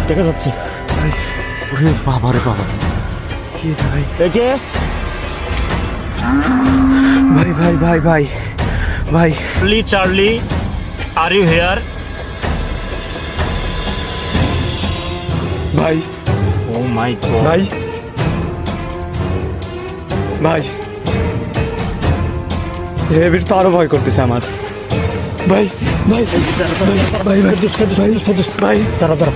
দেখা যাচ্ছে। বাবা রে বাবা, কি ভাই? একে ভাই ভাই ভাই ভাই ভাই, চার্লি, আর ইউ হেয়ার? ভাই ও মাই গড ভাই ভাই, এবার তো আরো ভয় করতেছে আমার। ভাই ভাই ভাই ভাই ভাই, দাঁড়া দাঁড়া।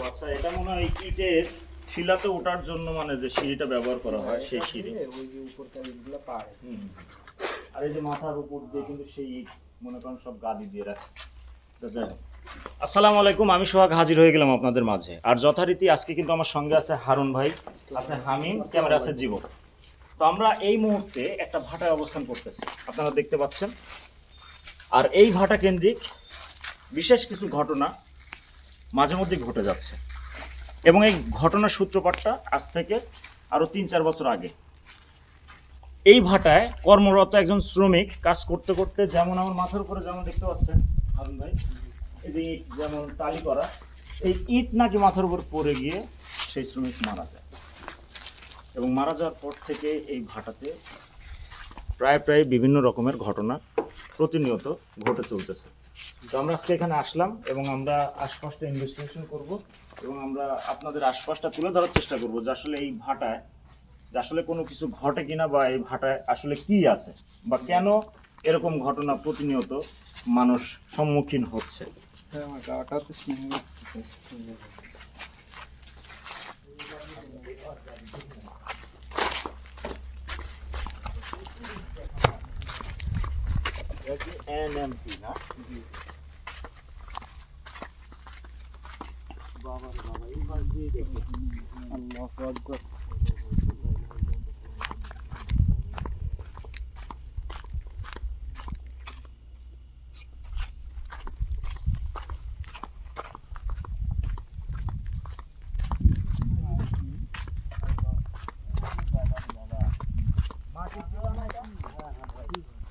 আচ্ছা, এটা মনে হয় ইটের শিলাতে ওঠার জন্য, মানে যে সিঁড়িটা ব্যবহার করা হয় সেই সিঁড়ি। আর এই যে মাথার উপর দিয়ে কিন্তু সেই ইট মনে করেন সব গাদি দিয়ে রাখে। আসসালামু আলাইকুম, আমি সোহাগ হাজির হয়ে গেলাম আপনাদের মাঝে। আর যথারীতি আজকে কিন্তু আমার সঙ্গে আছে হারুন ভাই, আছে হামিম, ক্যামেরা আছে জীবন। তো আমরা এই মুহূর্তে একটা ভাটায় অবস্থান করতেছি, আপনারা দেখতে পাচ্ছেন। আর এই ভাটা কেন্দ্রিক বিশেষ কিছু ঘটনা মাঝে মধ্যে ঘটে যাচ্ছে, এবং এই ঘটনার সূত্রপাতটা আজ থেকে আরও 3-4 বছর আগে। এই ভাটায় কর্মরত একজন শ্রমিক কাজ করতে করতে, যেমন আমার মাথার উপরে যেমন দেখতে পাচ্ছেন হারুন ভাই, এই যে ইট যেমন টালি করা, এই ইট নাকি মাথার উপর পড়ে গিয়ে সেই শ্রমিক মারা যায়। এবং মারা যাওয়ার পর থেকে এই ভাটাতে প্রায় প্রায় বিভিন্ন রকমের ঘটনা প্রতিনিয়ত ঘটে চলতেছে। তো আমরা আজকে এখানে আসলাম এবং আমরা আশপাশটা ইনভেস্টিগেশন করব, এবং আমরা আপনাদের আশপাশটা তুলে ধরার চেষ্টা করব যে আসলে এই ভাটায় যে আসলে কোনো কিছু ঘটে কিনা, বা এই ভাটায় আসলে কি আছে, বা কেন এরকম ঘটনা প্রতিনিয়ত মানুষ সম্মুখীন হচ্ছে। এনএমপি না? বাবা রে বাবা, এইবার দিয়ে দেখো। আল্লাহু আকবার।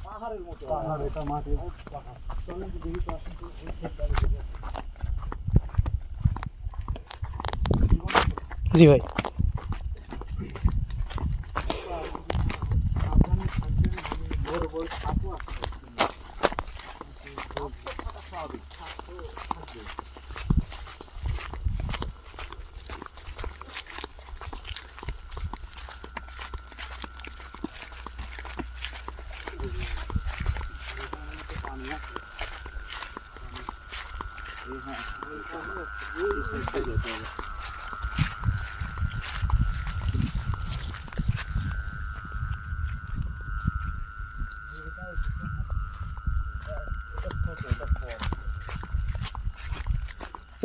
পাহাড়ের মতো, পাহাড়, এটা মাটির পাহাড়। চলেন তো দেখি তো, আসুন তো। জি ভাই।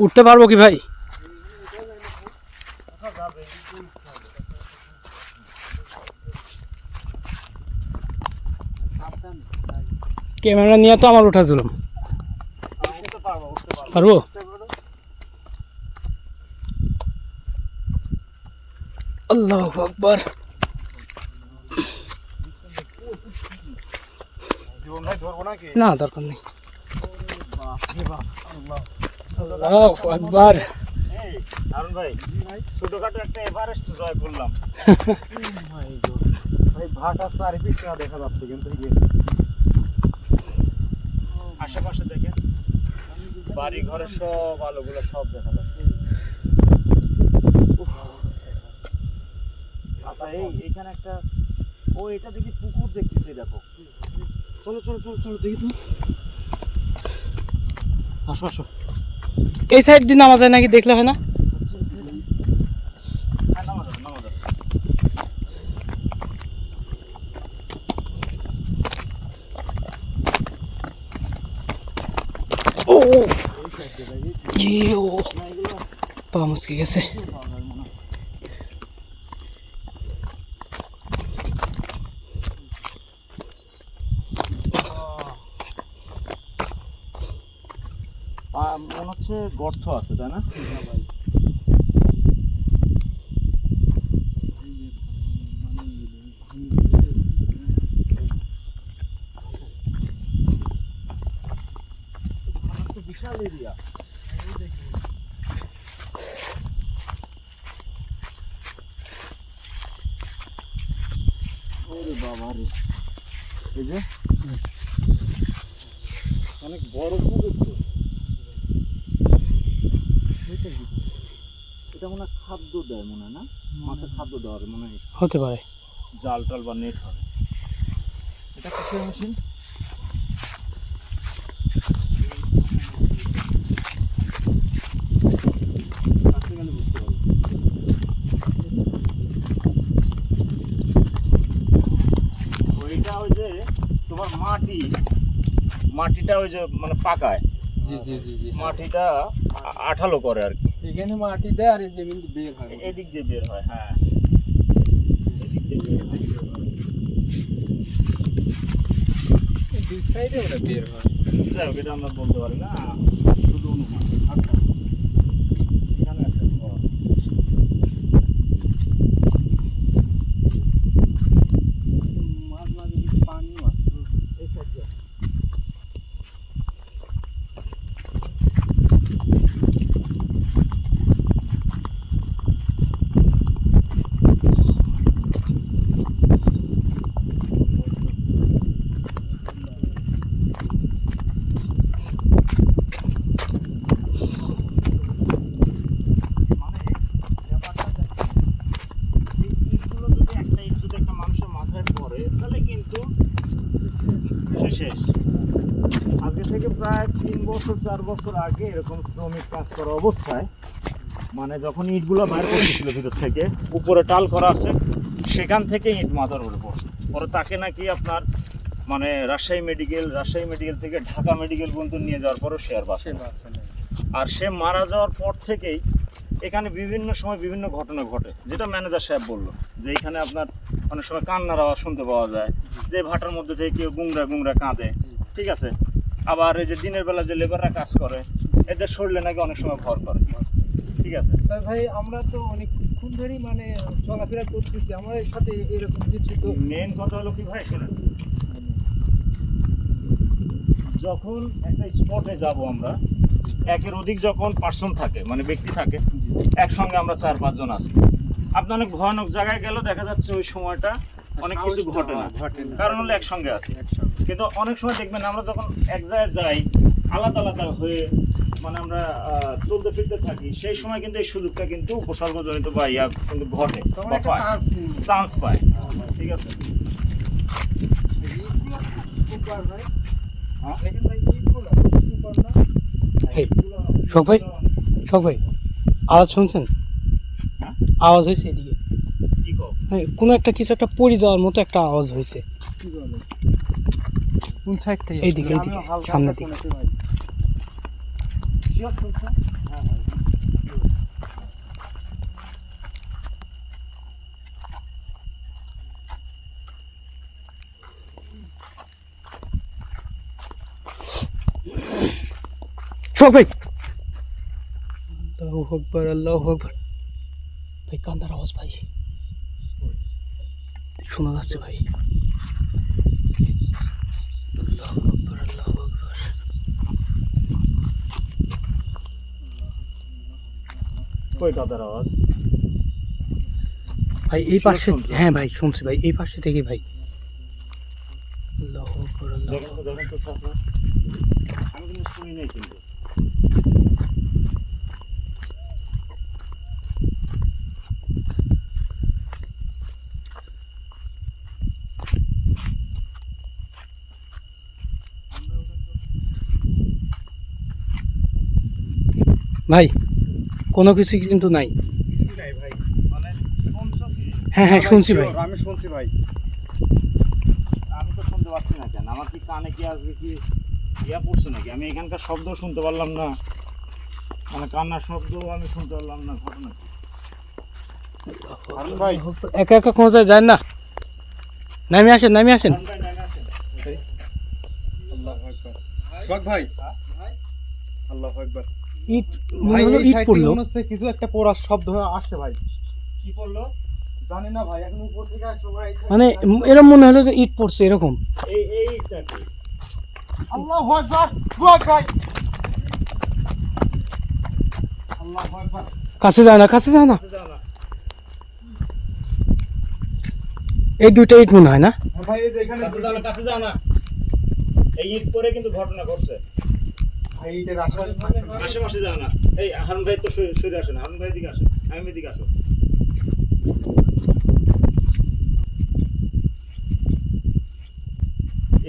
উঠতে পারবো কি ভাই? ক্যামেরা নিয়ে তো আমার উঠা জুলুম। পারবো? আল্লাহু আকবার। না, দরকার নেই। আল্লাহু আকবার। হারুন ভাই, ছোটখাটো একটা এভারেস্ট জয় করলাম। ভাই ভাটা চারিপিঠটা দেখা যাচ্ছে, কিন্তু আশেপাশে দেখেন বাড়ি ঘরের সব আলোগুলো সব দেখা যাচ্ছে। আচ্ছা, এইখানে একটা, ও এটা দেখি পুকুর দেখতেছি, দেখো। চলো চলো চলো চলো দেখি তো। আসো আসো। এই সাইড দিয়ে নামা যায় নাকি, দেখলে হয় না? হ্যাঁ, নামা যাবে, নামা যাবে। ও ইয়ে, ও পা মুচকে গেছে। মনে হচ্ছে গর্ত আছে, তাই না? বিশাল এরিয়া। ওরে বাবা রে, এই যে অনেক বড় পুকুর তো। এটা মনে হয় খাদ্য দেয়, মনে হয় না, মাছের খাদ্য দেওয়ার মনে হয়, হতে পারে জাল টাল বা নেট হবে। এটা কিসের মেশিন? ওইটা ওই যে তোমার মাটিটা ওই যে মানে পাকায়, জি জি জি জি মাটিটা আঠালো করে আর কি, এখানে মাটি দেয় আর এই জমিন বের হয় এদিক দিয়ে বের হয়। হ্যাঁ, এদিক দিয়ে বের হয়। দুই সাইডে ওটা বের হয়। যাই হোক, এটা আমরা বলতে পারি না, শুধু অনুমান। আচ্ছা, এখানে একটা ঘর। মাঝ মাঝে পানিও আছে। এই সাইডে শেষ। আজকে থেকে প্রায় 3 বছর 4 বছর আগে এরকম শ্রমিক কাজ করা অবস্থায়, মানে যখন ইটগুলো বাইর করতেছিল ভিতর থেকে, উপরে টাল করা আছে, সেখান থেকে ইট মাথার উপরে পড়ছে। পরে তাকে নাকি আপনার মানে রাজশাহী মেডিকেল থেকে ঢাকা মেডিকেল পর্যন্ত নিয়ে যাওয়ার পরও সে আর বাঁচে না। আর সে মারা যাওয়ার পর থেকেই এখানে বিভিন্ন সময় বিভিন্ন ঘটনা ঘটে, যেটা ম্যানেজার সাহেব বললো, যে এখানে আপনার অনেক সময় কান্নার আওয়াজ শুনতে পাওয়া যায়, যে ভাটার মধ্যে থেকে কেউ গুংরা কাঁদে, ঠিক আছে। আবার এই যে দিনের বেলা যে লেবাররা কাজ করে, এদের শরীরে নাকি অনেক সময় ভর করে, ঠিক আছে। ভাই আমরা তো অনেকক্ষণ ধরেই মানে চলাফেরা করতেছি, আমাদের সাথে এরকম কিছু তো। মেন কথা হলো কি ভাই, শোনেন, যখন একটা স্পটে যাব আমরা, একের অধিক যখন পার্সন থাকে, মানে ব্যক্তি থাকে, একসঙ্গে আমরা 4-5 জন আছি, আপনি অনেক ভয়ানক জায়গায় গেলে দেখা যাচ্ছে ওই সময়টা অনেক কিছু ঘটে না, কারণ হলো একসঙ্গে আছি। কিন্তু অনেক সময় দেখবেন আমরা যখন এক জায়গায় যাই, আলাদা আলাদা হয়ে মানে আমরা চলতে ফিরতে থাকি, সেই সময় কিন্তু এই সুযোগটা কিন্তু উপসর্গজনিত বা ইয়া কিন্তু ঘটে বা পায়, চান্স পায়, ঠিক আছে। শোক ভাই আওয়াজ শুনছেন? হ্যাঁ? আওয়াজ হয়েছে এদিকে, কি কও? কোনো একটা কিছু একটা পড়ে যাওয়ার মতো একটা আওয়াজ হয়েছে। কোন সাইড থেকে? এইদিকে সামনের দিকে। শোক ভাই, আল্লাহু আকবার আল্লাহু আকবার। ভাই কান্নার আওয়াজ ভাই শোনা যাচ্ছে ভাই। আল্লাহু আকবার আল্লাহু আকবার। কই কাদার আওয়াজ? ভাই এই পাশে, শুনছো? হ্যাঁ ভাই শুনছি ভাই, এই পাশে থেকে ভাই। আল্লাহু আকবার আল্লাহু দেখেন তো স্যার, আমি কিন্তু শুনি নাই কিন্তু। ভাই কোনো কিছু কিন্তু নাই। ভাই মানে শুনছো কি? হ্যাঁ শুনছি ভাই। আমি শুনছি ভাই। আমি তো শুনতে পাচ্ছি না কেন? আমার কি কানে কি আজকে কি ইয়া পড়ছে নাকি? আমি এখানকার শব্দ শুনতে পারলাম না, মানে কান্নার শব্দ আমি শুনতে পারলাম না, ঘটনা কি? হারুন ভাই, একা একা কোনো জায়গায় যায় না, নামে আসেন ভাই, নেমে আসেন। আল্লাহু আকবার। সোহাগ ভাই, আল্লাহু আকবার। ইট ভাই মনে হলো এই ইট সাইড থেকে পড়লো। মনে হচ্ছে কিছু একটা পড়ার শব্দ হয়ে আসছে ভাই। কি বললো? জানি না ভাই, এখন উপর থেকে আসছে ভাই। মানে এরকম মনে হলো যে ইট পড়ছে এরকম। এইটা কি? আল্লাহু আকবার, সুহাগ ভাই। আল্লাহু আকবার। কাছে যায় না, কাছে যায় না। যাও না। এই দুইটা ইট মনে হয় না? ভাই এই যে এখানে কাছে যাও না, কাছে যাও না। এই ইট পরে কিন্তু ঘটনা ঘটছে। ভাই এইটার আশেপাশে আশেপাশে যাও না। এই হারুন ভাই তো সরে আসেন, হারুন ভাই দিকে আসেন, আমি এদিকে আসো।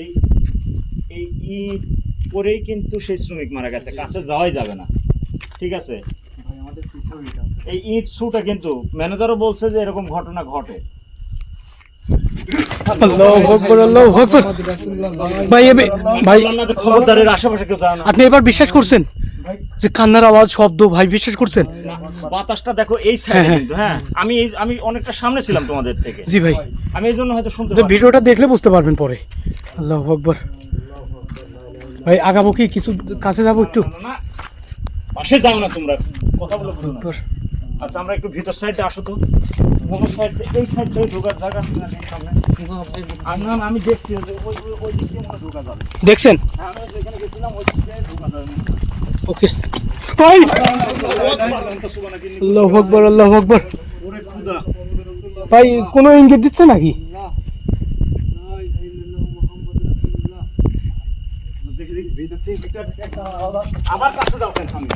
এই এই ইট পরেই কিন্তু সেই শ্রমিক মারা গেছে, কাছে যাওয়াই যাবে না, ঠিক আছে? ভাই আমাদের পিছনেও ইট আছে। এই ইট শুটা কিন্তু ম্যানেজারও বলছে যে এরকম ঘটনা ঘটে। আল্লাহু আকবার, আল্লাহু আকবার। ভাই ভাই বললাম না যে খবরদারের আশেপাশে কেউ যায় না। আপনি এবার বিশ্বাস করছেন যে কান্নার আওয়াজ শব্দ ভাই বিশ্বাস করছেন? না, বাতাসটা দেখো এই সাইডে হ্যাঁ, হ্যাঁ। কিন্তু, হ্যাঁ আমি অনেকটা সামনে ছিলাম তোমাদের থেকে, জি ভাই, আমি এই জন্য হয়তো শুনতে তো পাচ্ছি। ভিডিওটা দেখলে বুঝতে পারবেন পরে। আল্লাহু আকবার। ভাই আগাবো কি, কিছু কাছে যাবো একটু? না, না, পাশে যাও না তোমরা, কথা বলে বলো না। আকবার। আচ্ছা আমরা একটু ভিতর সাইডে আসো তো, কোন সাইড এই সাইড থেকে ঢোকার জায়গা আছে না এই সামনে? আমি দেখছি যে ওই দিক দিয়ে মনে হয় ঢোকা যাবে। দেখছেন? হ্যাঁ আমি যেখানে গেছিলাম ওই দিক দিয়ে ঢোকা যাবে। ওকে ভাই, আল্লাহু আকবার, আল্লাহু আকবার। ওরে খুদা, ভাই কোনো ইঙ্গিত দিচ্ছে নাকি? দেখি দেখি ভিতর থেকে কিছু একটা আওয়াজ। আবার কাছে যাও কেন সামনে?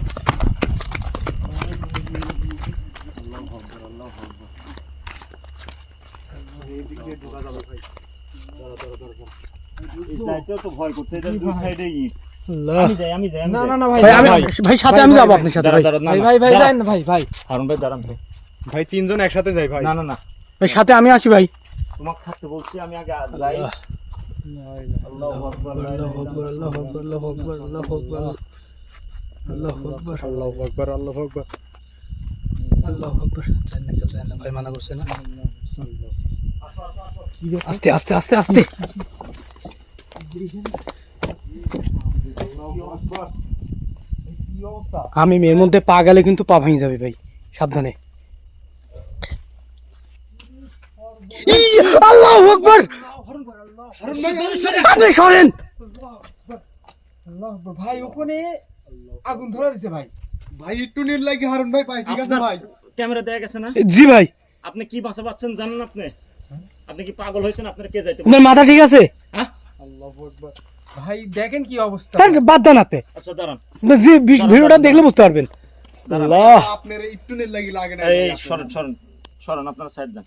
এই দিক দিয়ে ঢোকা যাবে ভাই। এই সাইডটাও তো ভয় করতে, এটা দুই সাইডে ইট। আল্লাহ। আমি যাই, আমি যাই, আমি না যাই। না না ভাই, ভাই আমি ভাই ভাই সাথে আমি যাবো আপনার সাথে দাঁড়া, ভাই। দাঁড়া, না, ভাই না, ভাই ভাই দাঁড়া। যান না ভাই ভাই। হারুন ভাই দাঁড়ান ভাই। ভাই তিনজন একসাথে যাই ভাই। না না না, ভাই সাথে আমি আসি ভাই। তোমাকে থাকতে বলছি, আমি আগে যাই। আল্লাহু আকবার, আল্লাহু আকবার, আল্লাহু আকবার, আল্লাহু আকবার, আল্লাহু আকবার, আল্লাহু আকবার, আল্লাহু আকবার, আল্লাহু আকবার। আল্লাহু আকবার। জান না কেউ, জান না ভাই, মানা করছে না। আস্তে আস্তে আস্তে আস্তে। আমি এর মধ্যে পা গেলে কিন্তু পা ভেঙে যাবে ভাই, সাবধানে। আল্লাহু আকবার। আপনি সরেন। আল্লাহ আকবার। ভাই ওখানে আগুন ধরা দিছে ভাই। ভাই একটু নীল লাগে হারুন ভাই পাই, ঠিক আছে আপনার ভাই? ক্যামেরা দেয়া গেছে না? জি ভাই। আপনি কি বাঁচা পাচ্ছেন জানেন আপনি? আপনি কি পাগল হয়েছেন? আপনার কে যাইতে আপনার মাথা ঠিক আছে? হ্যাঁ? আল্লাহু আকবার। ভাই দেখেন কি অবস্থা। আরে বাদ দেন আপনি। আচ্ছা দাঁড়ান, আপনার যে ভিডিওটা দেখলে বুঝতে পারবেন। আল্লাহ। আপনার একটু নীল লাগে না এই ভাই, সরেন সরেন সরেন, আপনারা সাইড দেন।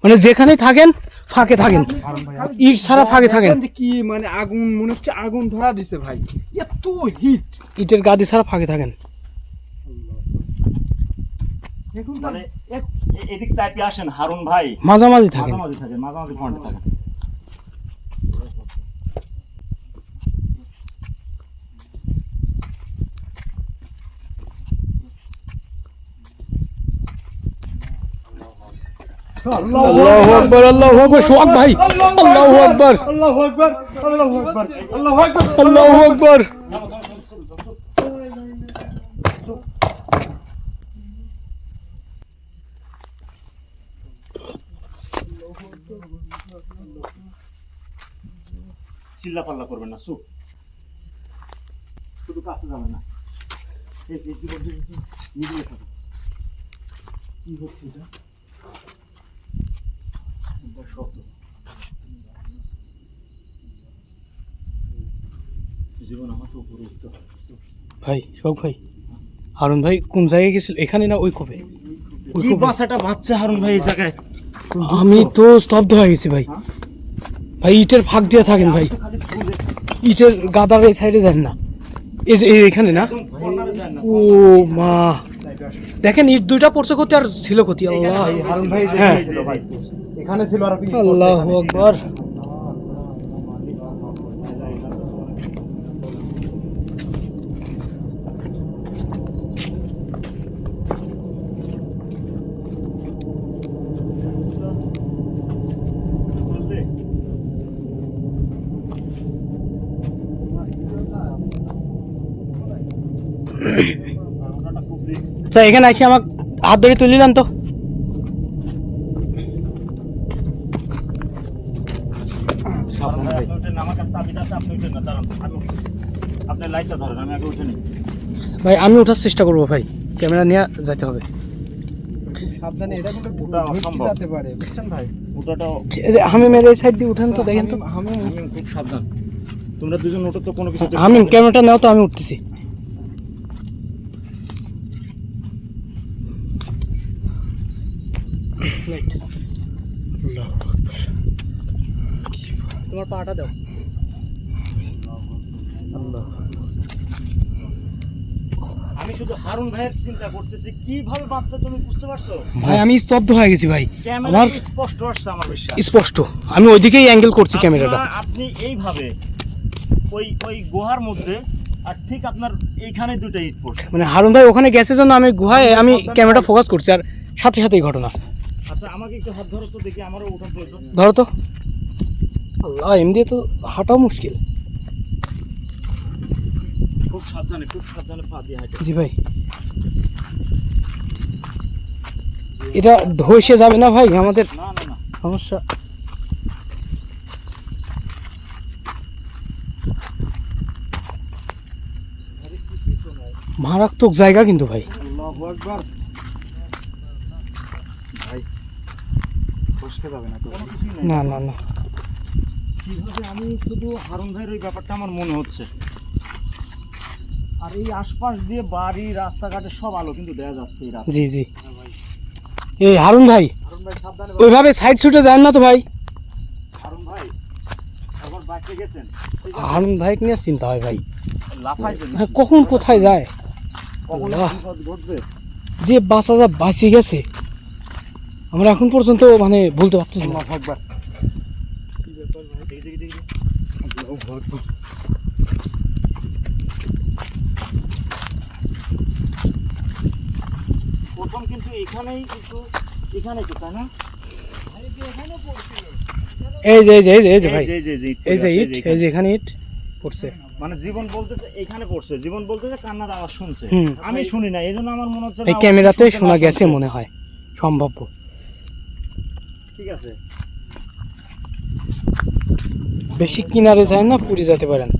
মানে যেখানে থাকেন ফাঁকে থাকেন, হারুন ভাই। ইট ছাড়া ফাঁকে থাকেন। দেখেন যে কি মানে আগুন, মনে হচ্ছে আগুন ধরা দিছে ভাই। এত হিট। ইটের গাদি ছাড়া ফাঁকে থাকেন। দেখুন তো, মানে এদিক সাইডে আসেন হারুন ভাই, মাঝামাঝি থাকেন। মাঝামাঝি থাকেন, মাঝামাঝি পয়েন্টে থাকেন। আল্লাহু আকবার, আল্লাহু আকবার। সোহাগ ভাই, আল্লাহু আকবার, আল্লাহু আকবার, আল্লাহু আকবার, আল্লাহু আকবার। আল্লাহু আকবার। চিল্লা পাল্লা করবেন না, চুপ, শুধু কাছে যাবেন না। এই জীবনটা একটু মিলিয়ে থাকুন। কি হচ্ছে এটা? এটা শব্দ। জীবন আমাকে উপরে উঠতে হবে। ভাই সোহাগ ভাই, হারুন ভাই কোন জায়গায় গেছিল? এখানে না ওই কবে? ওই কি কবে? বাসাটা বাচ্চা হারুন ভাই এই জায়গায়? আমি তো স্তব্ধ হয়ে গেছি ভাই। ভাই ইটের ফাঁক দিয়ে থাকেন ভাই, খালি ঝুলে, ইটের গাদার এই সাইডে যান না, এই যে এখানে না। একদম কর্নারে যায় না। ও মা, দেখেন ইট দুইটা পড়ছে ক্ষতি আর ছিল ক্ষতি। আল্লাহ, হারুন ভাই হ্যাঁ। ছিল ভাই, এখানে ছিল আর আপনি আল্লাহু আকবার। আচ্ছা এখানে এসে আমাকে হাত ধরে তুলিলেন তো। আপনি উঠেন, আমার কাছে তাবিজ আছে, আপনি উঠেন না, দাঁড়ান, আমি উঠতেছি। আপনি লাইটটা ধরেন, আমি আগে উঠে নিই। ভাই আমি ওঠার চেষ্টা করবো ভাই, ক্যামেরা নিয়ে যেতে হবে। খুব সাবধানে, এটা কিন্তু ওটা ধরতে অসম্ভব। যেতে পারে, বুঝছেন ভাই? ওটাটাও এই যে আমি মেরে এই সাইড দিয়ে উঠেন তো, দেখেন তো। আমি খুব সাবধান। তোমরা দুজন ওঠো তো, কোনো কিছু আমি ক্যামেরাটা নাও তো, আমি উঠতেছি। তোমার পাটা দাও। আমি শুধু হারুন ভাইয়ের চিন্তা করতেছি, কিভাবে বাচ্চা, তুমি বুঝতে পারছো? ভাই আমি স্তব্ধ হয়ে গেছি ভাই, ক্যামেরা আমার স্পষ্ট আসছে আমার বিশ্বাস। স্পষ্ট, আমি ওইদিকেই অ্যাঙ্গেল করছি ক্যামেরাটা। আপনি এইভাবে ওই ওই গুহার মধ্যে, আর ঠিক আপনার এইখানে দুটো ইট পড়ছে। মানে হারুন ভাই ওখানে গেছে জন্য আমি গুহায় আমি ক্যামেরাটা ফোকাস করছি, আর সাথে সাথেই ঘটনা। আচ্ছা আমাকে একটু হাত ধরো তো, দেখি আমারও ওঠা প্রয়োজন। ধরো তো। আল্লাহ, এমনি তো হাঁটাও মুশকিল। খুব সাবধানে পা দিয়ে হাঁটো। জি ভাই, এটা ধসে যাবে না ভাই আমাদের না না না, সমস্যা? মারাত্মক জায়গা কিন্তু ভাই। আল্লাহু আকবার। ভাই ফসকে যাবে না তো? কোনো কিছুই নাই। না না না, কিভাবে, আমি শুধু হারুন ভাইয়ের ওই ব্যাপারটা আমার মনে হচ্ছে। আর এই আশপাশ দিয়ে বাড়ি, রাস্তাঘাটে সব আলো কিন্তু দেখা যাচ্ছে এই রাস্তা। জি জি। এই হারুন ভাই হারুন ভাই সাবধানে। ওইভাবে সাইড ছুটে যান না তো ভাই। হারুন ভাই একবার বাইকে গেছেন, হারুন ভাই নিয়ে চিন্তা হয় ভাই, লাফাইছেন, হ্যাঁ, কখন কোথায় যায়। কখন আল্লাহ। বিপদ ঘটবে। যে বাচ্চা যা বাঁচে গেছে, আমরা এখন পর্যন্ত মানে বলতে পারতেছি না। আল্লাহু আকবার। কি ব্যাপার ভাই, দেখি। আল্লাহু আকবার। প্রথম কিন্তু এখানেই তো, তাই না? এই যে এই যে এই যে এই যে ভাই, এই যে এই যে ইট, এই যে এখানে ইট পড়ছে। মানে জীবন বলতেছে এখানে পড়ছে, জীবন বলতেছে কান্নার আওয়াজ শুনছে। হুম। আমি শুনি না, এই জন্য আমার মনে হচ্ছে এই না, ক্যামেরাতে শুনতে শোনা না গেছে শুনতে। মনে হয়, সম্ভাব্য। ঠিক আছে, বেশি কিনারে যায় না, পুড়ে যেতে পারেন।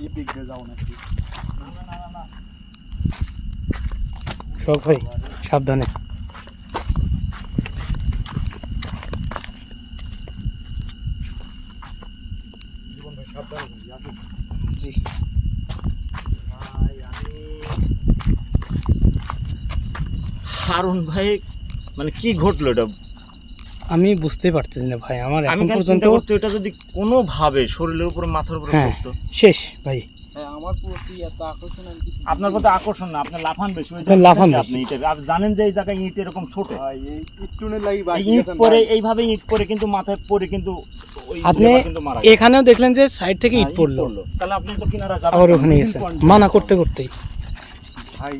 এই দিক দিয়ে যাও না। শোক ভাই সাবধানে। জি হারুন ভাই মানে কি ঘটলো এটা? আমি বুঝতে পারতেছি না ভাই, আমার আমি এখন খালি পর্যন্ত চিন্তা করতে, এটা যদি কোনো ভাবে শরীরের উপরে, মাথার উপরে হ্যাঁ পড়তো। শেষ ভাই। হ্যাঁ, আমার প্রতি এত আকর্ষণ আমি কিছু আপনার প্রতি আকর্ষণ না, আপনি লাফান বেশি, ওই আপনি লাফান জায়গায় বেশি। আপনি ইটের, আপনি জানেন যে এই জায়গায় ইট এরকম ছোট, ভাই এই ইটটুনের লাগি এই বাকি ইট গেছেন পরে ভাই। এইভাবে ইট পরে কিন্তু মাথায় পড়ে কিন্তু ওই আপনি লেবার কিন্তু মারা গেছে। এখানেও দেখলেন যে সাইড থেকে ইট হ্যাঁ, পড়লো, তাহলে আপনি তো কিনারা যাবেন আবার না, ওখানে main গেছে point মানা দিয়ে। করতে করতেই। ভাই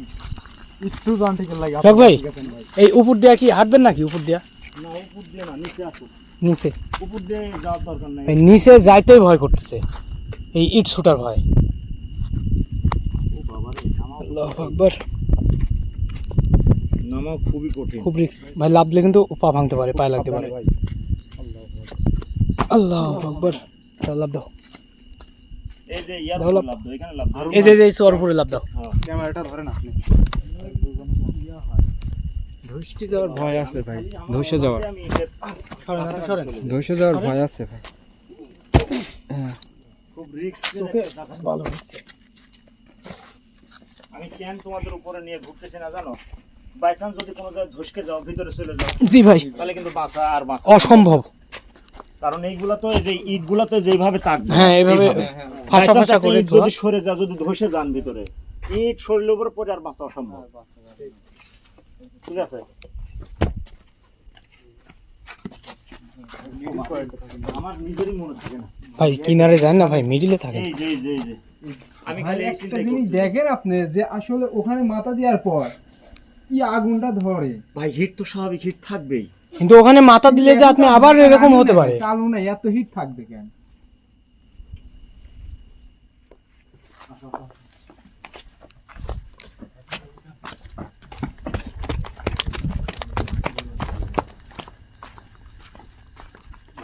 একটু জানটিকের লাগি শোক ভাই, বাকি গেছেন ভাই। এই উপর দিয়া কি হাঁটবেন নাকি? উপর দিয়া, না উপর দিয়ে না, নিচে আসুন। নিচে? উপর দিয়ে যাওয়ার দরকার নাই। এই নিচে যাইতেই ভয় করতেছে, এই ইট ছুটার ভয়। ও বাবা রে, নামাও আল্লাহু আকবার, নামাও খুবই কঠিন। খুব রিস্ক ভাই, লাভ দিলে কিন্তু পা ভাঙতে পারে, পায়ে লাগতে পারে। সাবধানে ভাই। আল্লাহু আকবার, চল লাভ দাও। এই যে ইয়ার দাও লাভ। লাভ দাও, এখানে লাভ দাও। এই যে এই চর উপরে লাভ দাও। হ্যাঁ। ক্যামেরাটা ধরেন আপনি। ধুষ্টি যাওয়ার ভয় আছে ভাই, ধসে যাওয়ার, আমি ইটের সরেন, আপনি সরেন। ধসে যাওয়ার ভয় আছে ভাই। খুব রিস্ক ভালো হচ্ছে। আমি কেন তোমাদের উপরে নিয়ে ঘুরতেছি না জানো? বাই চান্স যদি কোনো জায়গায় ধসকে যাও, ভিতরে চলে যাও, জি ভাই, তাহলে কিন্তু বাঁচা আর বাঁচা অসম্ভব। কারণ এইগুলা তো, এই যে ইটগুলা তো যেইভাবে থাকবে, হ্যাঁ এইভাবে ফাঁসা By chance ফাঁসা একটা করে ইট যদি সরে যায়, যদি ধসে যান ভিতরে, ইট শরীরের উপরে পড়ে আর বাঁচা অসম্ভব। ঠিক আছে, আমার নিজেরই মনে থাকে না। ভাই কিনারে যান না ভাই, মিডিলে থাকে। এই যে আমি ভাই খালি এই একটা চিন্তাই জিনিস করতেছি। দেখেন আপনি, যে আসলে ওখানে মাথা দেওয়ার পর কি আগুনটা ধরে। ভাই হিট তো স্বাভাবিক, হিট থাকবেই। কিন্তু ওখানে মাথা দিলে যে আপনি আবার এরকম হতে পারে। চালু নাই, এত হিট থাকবে কেন?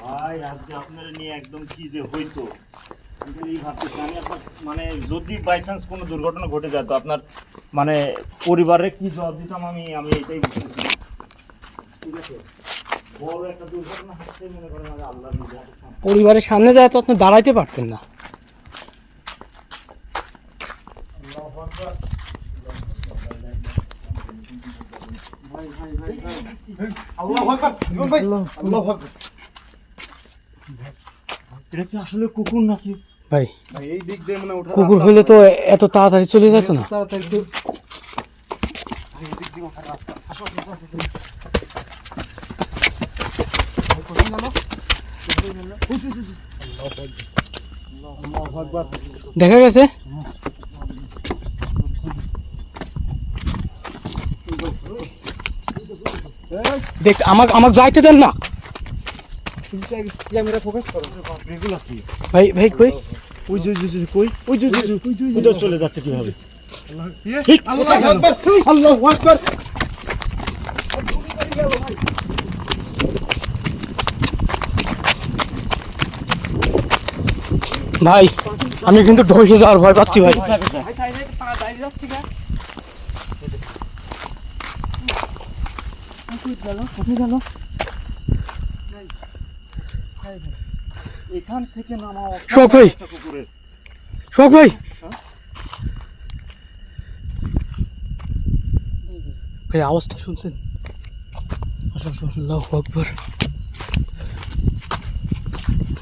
ভাই আজকে আপনারা নিয়ে একদম কি যে হইতো কিন্তু এই ভাবতেছি আমি আপনার মানে যদি বাই চান্স কোনো দুর্ঘটনা ঘটে যায় তো আপনার মানে পরিবারে কি জবাব দিতাম আমি এটাই বুঝতেছি না। ঠিক আছে বড় একটা দুর্ঘটনা হাসতে মনে করেন আমি আল্লাহর নিজে হাতে সামনে। পরিবারের সামনে যায় তো আপনি দাঁড়াইতে পারতেন না। আল্লাহু আকবার জীবন ভাই আল্লাহু আকবার এটা কি আসলে কুকুর নাকি? ভাই ভাই এই দিক দিয়ে মনে ওঠা কুকুর হলে তো এত তাড়াতাড়ি চলে যেত না। তাড়াতাড়ি তো দেখা গেছে দেখ আমাকে আমাকে যাইতে দেন না ক্যামেরা ফোকাস করো এগুলো কি? ভাই ভাই কই ওই যে কই ওই যে কোথাও চলে যাচ্ছে কিভাবে? আল্লাহু আকবার আল্লাহু আকবার ভাই আমি কিন্তু ঢসে যাওয়ার ভয় পাচ্ছি ভাই। এখান থেকে নামা শোক ভাই কুকুরের শোক ভাই ভাই আওয়াজটা শুনছেন? আল্লাহু আকবার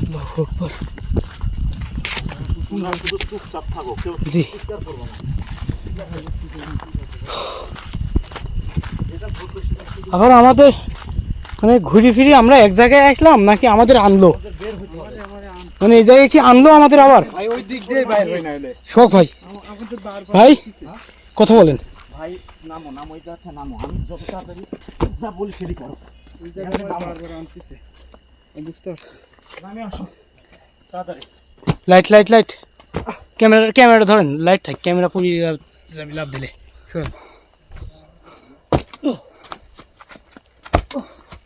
আল্লাহু আকবার। তোমরা শুধু চুপচাপ থাকো কেউ জি চিৎকার করবো না। আবার আমাদের মানে ঘুরে ফিরে আমরা এক জায়গায় আসলাম নাকি আমাদের আনলো মানে এই জায়গায় কি আনলো আমাদের আবার? ভাই ওই দিক দিয়ে বাইর হই না হলে শোক ভাই ভাই কথা বলেন। ভাই নামো ওই জায়গাটা নামো আমি যত তাড়াতাড়ি যা বলি সেটি করো। ওই জায়গায় বারবার আনতেছে বুঝতে পারছি নামে আসো তাড়াতাড়ি। লাইট লাইট লাইট ক্যামেরা ধরেন লাইট থাক ক্যামেরা পুরি লাভ দিলে শুনুন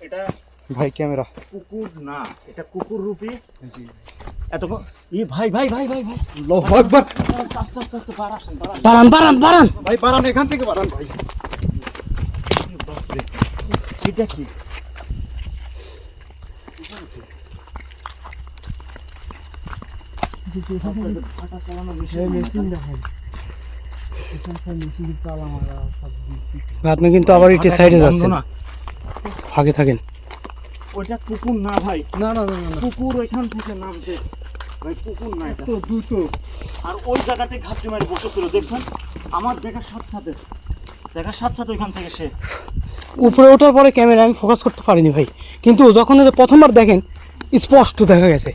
এটা ভাই ক্যামেরা কুকুর না এটা কুকুর রূপী এত ভাই ভাই ভাই ভাই ভাই আল্লাহু আকবার আস্তে আস্তে আস্তে বার আসেন বারান ভাই বাড়ান এখান থেকে বাড়ান ভাই এটা কি? আপনি কিন্তু আবার একটু সাইডে যাচ্ছেন না ফাঁকে থাকেন। ওইটা কুকুর না ভাই না না না না কুকুর ওইখান থেকে নামছে ভাই কুকুর না এটা। তো দ্রুত আর ওই জায়গাতে ঘাপটি মারি বসেছিল দেখছেন আমার দেখার সাথে ওইখান থেকে সে উপরে ওঠার পরে ক্যামেরা আমি ফোকাস করতে পারিনি ভাই কিন্তু যখন এটা প্রথমবার দেখেন স্পষ্ট দেখা গেছে।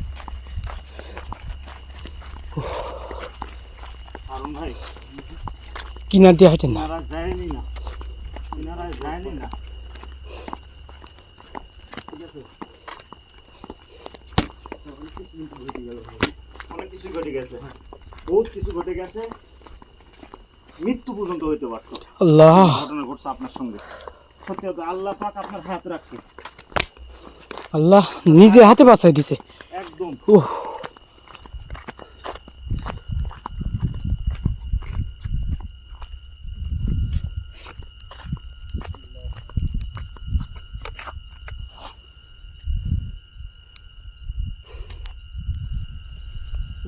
হারুন ভাই কিনার দিয়ে হাঁটেন না ইনারা যায়নি না ঠিক আছে অনেক কিছু ঘটে গেছে বহুত কিছু ঘটে গেছে মৃত্যু পর্যন্ত হইতে পারতো আল্লাহ ঘটনা ঘটছে আপনার সঙ্গে সত্যি কথা আল্লাহ পাক আপনার হাত রাখছে আল্লাহ নিজে হাতে বাঁচাই দিছে একদম উহ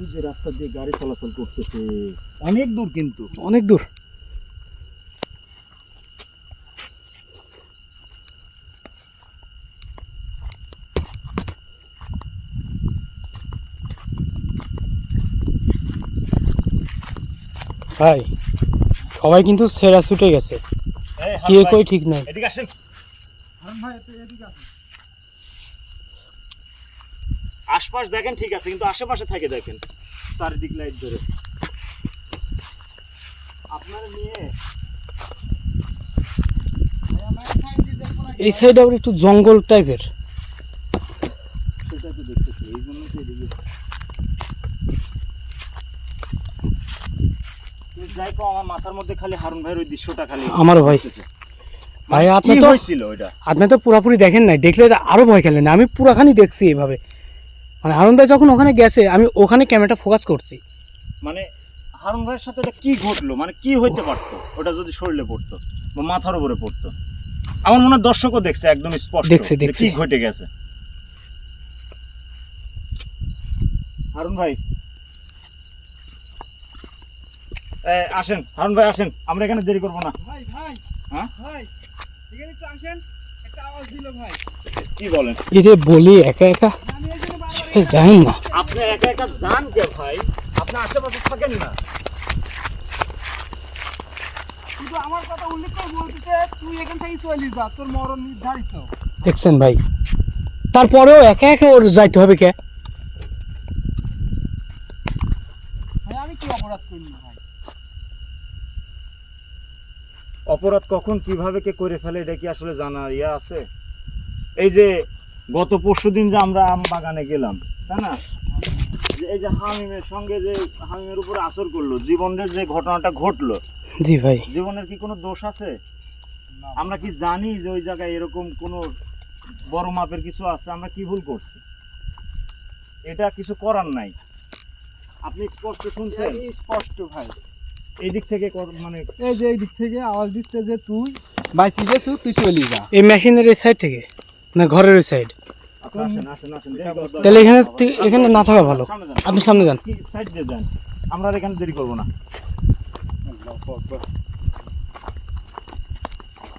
ওই যে রাস্তা দিয়ে গাড়ি চলাচল করতেছে অনেক দূর কিন্তু অনেক দূর ভাই সবাই কিন্তু সেরা ছুটে গেছে কে কই ঠিক নাই। এদিকে আসেন আশপাশ দেখেন ঠিক আছে কিন্তু আশেপাশে থেকে দেখেন চারিদিক লাইট ধরে আপনারা নিয়ে এই সাইডে আবার একটু জঙ্গল টাইপের সেটা তো দেখতেছি এই জন্য তো এদিকে তুমি যাই কো আমার মাথার মধ্যে খালি হারুন ভাইয়ের ওই দৃশ্যটা খালি আমারও ভাই। আসতেছে। ভাই আপনি কি তো হয়েছিল ওইটা? আপনি তো পুরাপুরি দেখেন নাই, দেখলে তো আরো ভয় খেলেন। আমি পুরাখানি দেখছি এইভাবে, মানে হারুন ভাই যখন ওখানে গেছে আমি ওখানে ক্যামেরাটা ফোকাস করছি। মানে হারুন ভাইয়ের সাথে এটা কি ঘটলো, মানে কি হইতে পারতো ওটা যদি শরীরে পড়তো বা মাথার উপরে পড়তো? আমার মনে হয় দর্শকও দেখছে একদম স্পষ্ট দেখছে, যে দেখছে। কি ঘটে গেছে। হারুন ভাই আসেন, হারুন ভাই আসেন, আমরা এখানে দেরি করবো না। ভাই ভাই হ্যাঁ? ভাই এখানে একটু আসেন, একটা আওয়াজ দিল ভাই। কি বলেন? এরে বলি একা একা আমি এই জন্য বারবার যাই না। আপনি একা একা যান কে ভাই? আপনি আশেপাশে থাকেন না। শুধু আমার কথা উল্লেখ করে বলতেছে তুই এখান থেকে চলে যা, তোর মরণ নির্ধারিত। দেখছেন ভাই, তারপরেও একা একা ওর যাইতে হবে কে? ভাই আমি কি অপরাধ করিনি ভাই? অপরাধ কখন কিভাবে কে করে ফেলে এটা কি আসলে জানার ইয়া আছে? এই যে গত পরশুদিন যে আমরা আম বাগানে গেলাম, তাই না? যে এই যে হামিমের সঙ্গে যে হামিমের উপর আসর করলো, জীবনের যে ঘটনাটা ঘটলো, জি ভাই, জীবনের কি কোনো দোষ আছে? আমরা কি জানি যে ওই জায়গায় এরকম কোনো বড় মাপের কিছু আছে? আমরা কি ভুল করছি? এটা কিছু করার নাই। আপনি স্পষ্ট শুনছেন এই স্পষ্ট ভাই, এই দিক থেকে মানে এই যে এই দিক থেকে আওয়াজ দিচ্ছে যে তুই বাইসি গেছু, তুই চলে যা। এই মেশিনের এই সাইড থেকে না ঘরের ওই সাইড? আচ্ছা, আসেন আসেন আসেন, তাহলে এখানে না থাকা ভালো, সামনে যান। আপনি সামনে যান। কি সাইড দিয়ে যান, আমরা আর এখানে দেরি করবো না।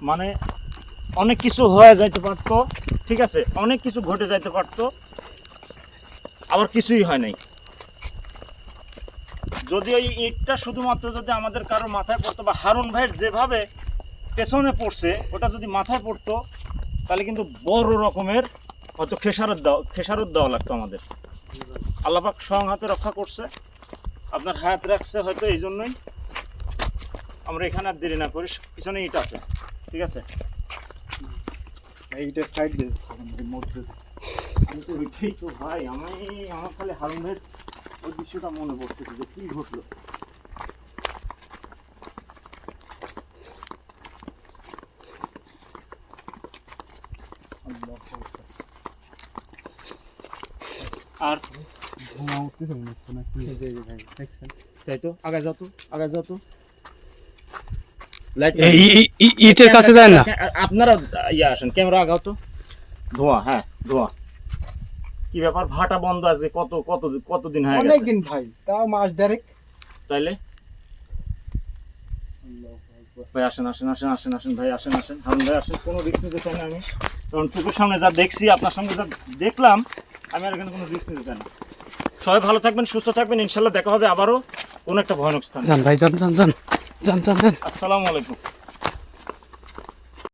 মানে অনেক কিছু হয়ে যাইতে পারতো, ঠিক আছে, অনেক কিছু ঘটে যাইতে পারতো, আবার কিছুই হয় নাই। যদি ওই ইটটা শুধুমাত্র যদি আমাদের কারো মাথায় পড়তো, বা হারুন ভাইয়ের যেভাবে পেছনে পড়ছে ওটা যদি মাথায় পড়তো, তাহলে কিন্তু বড় রকমের হয়তো খেসারত দেওয়া লাগতো আমাদের। আল্লাহ পাক স্বয়ং হাতে রক্ষা করছে, আপনার হায়াত রাখছে হয়তো, এই জন্যই আমরা এখানে আর দেরি না করি। পিছনে ইট আছে, ঠিক আছে? এইটা সাইড দে মধ্যে। আমি তো ওইটাই তো ভাই, আমার খালি হারুন ভাইয়ের ওই দৃশ্যটা মনে পড়তেছে যে কি ঘটলো। আর ঘুমা উঠতেছে মনে হচ্ছে না কি? এই যে ভাই দেখছেন? তাই তো, আগে যত আগে যত লাইট ইটের কাছে যায় না। আপনারা ইয়ে আসেন, ক্যামেরা আগাও তো। ধোঁয়া, হ্যাঁ ধোঁয়া। কি ব্যাপার, ভাটা বন্ধ আছে কতদিন হয়ে গেছে? অনেকদিন ভাই, তাও মাস দেড়েক। তাইলে ভাই আসেন আসেন আসেন আসেন আসেন ভাই আসেন আসেন, হারুন ভাই আসেন। কোনো রিস্ক নিতে চাই না আমি, কারণ চোখের সামনে যা দেখছি, আপনার সামনে যা দেখলাম, আমি আর এখানে কোনো রিস্ক নিতে চাই না। সবাই ভালো থাকবেন, সুস্থ থাকবেন, ইনশাল্লাহ দেখা হবে আবারও কোনো একটা ভয়ানক স্থানে। যান ভাই, যান যান যান যান যান যান। আসসালামু আলাইকুম।